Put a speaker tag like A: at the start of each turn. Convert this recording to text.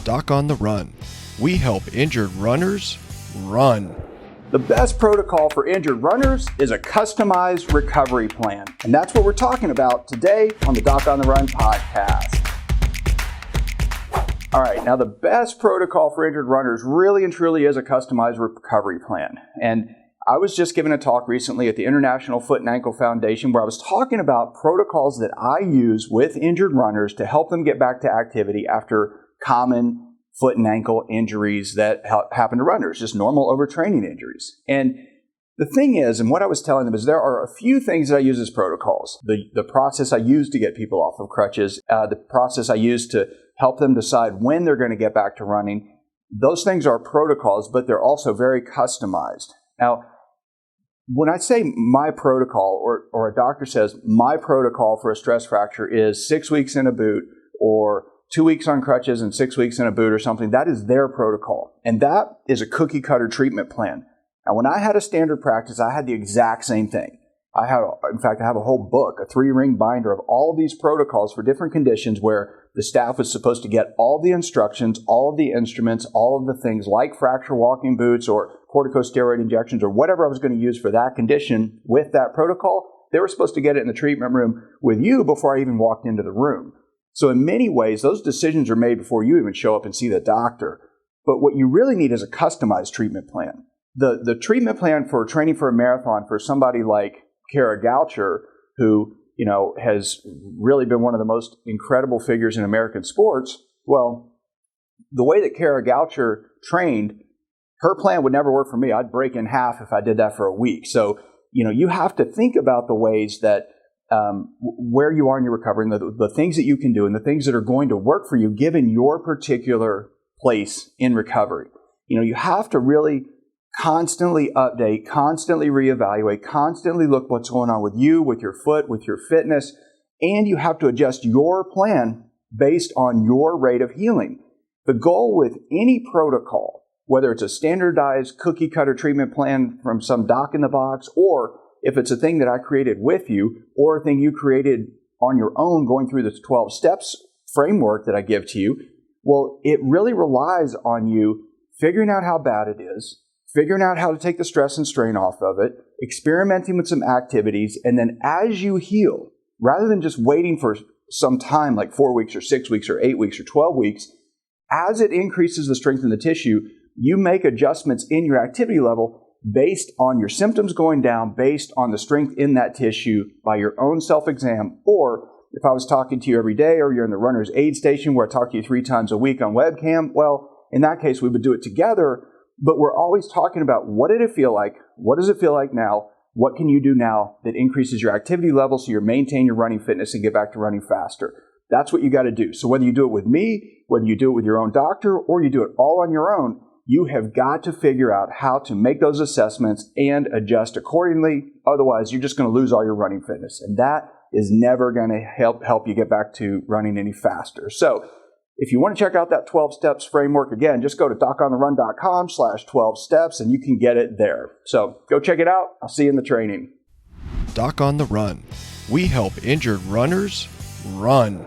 A: Doc on the Run. We help injured runners run.
B: The best protocol for injured runners is a customized recovery plan. And that's what we're talking about today on the Doc on the Run podcast. All right, now the best protocol for injured runners really and truly is a customized recovery plan. And I was just giving a talk recently at the International Foot and Ankle Foundation where I was talking about protocols that I use with injured runners to help them get back to activity after common foot and ankle injuries that happen to runners, just normal overtraining injuries. And the thing is, and what I was telling them is there are a few things that I use as protocols. The process I use to get people off of crutches, the process I use to help them decide when they're going to get back to running. Those things are protocols, but they're also very customized. Now, when I say my protocol, or a doctor says my protocol for a stress fracture is 6 weeks in a boot or 2 weeks on crutches and 6 weeks in a boot or something, that is their protocol. And that is a cookie cutter treatment plan. Now, when I had a standard practice, I had the exact same thing. I have a whole book, a 3-ring binder of all of these protocols for different conditions where the staff was supposed to get all the instructions, all of the instruments, all of the things like fracture walking boots or corticosteroid injections or whatever I was going to use for that condition with that protocol. They were supposed to get it in the treatment room with you before I even walked into the room. So in many ways, those decisions are made before you even show up and see the doctor. But what you really need is a customized treatment plan. The treatment plan for training for a marathon for somebody like Kara Goucher, who has really been one of the most incredible figures in American sports, well, the way that Kara Goucher trained, her plan would never work for me. I'd break in half if I did that for a week. So, you have to think about the ways that where you are in your recovery, and the things that you can do and the things that are going to work for you given your particular place in recovery. You have to really constantly update, constantly reevaluate, constantly look what's going on with you, with your foot, with your fitness, and you have to adjust your plan based on your rate of healing. The goal with any protocol, whether it's a standardized cookie cutter treatment plan from some doc in the box, or if it's a thing that I created with you or a thing you created on your own going through this 12 steps framework that I give to you, well, it really relies on you figuring out how bad it is, figuring out how to take the stress and strain off of it, experimenting with some activities, and then as you heal, rather than just waiting for some time like 4 weeks or 6 weeks or 8 weeks or 12 weeks, as it increases the strength in the tissue, you make adjustments in your activity level based on your symptoms going down, based on the strength in that tissue by your own self-exam. Or if I was talking to you every day or you're in the runner's aid station where I talk to you 3 times a week on webcam, well, in that case, we would do it together. But we're always talking about what did it feel like? What does it feel like now? What can you do now that increases your activity level so you maintain your running fitness and get back to running faster? That's what you got to do. So whether you do it with me, whether you do it with your own doctor, or you do it all on your own, you have got to figure out how to make those assessments and adjust accordingly. Otherwise, you're just going to lose all your running fitness. And that is never going to help you get back to running any faster. So if you want to check out that 12 steps framework, again, just go to docontherun.com/12 steps and you can get it there. So go check it out. I'll see you in the training.
A: Doc on the Run. We help injured runners run.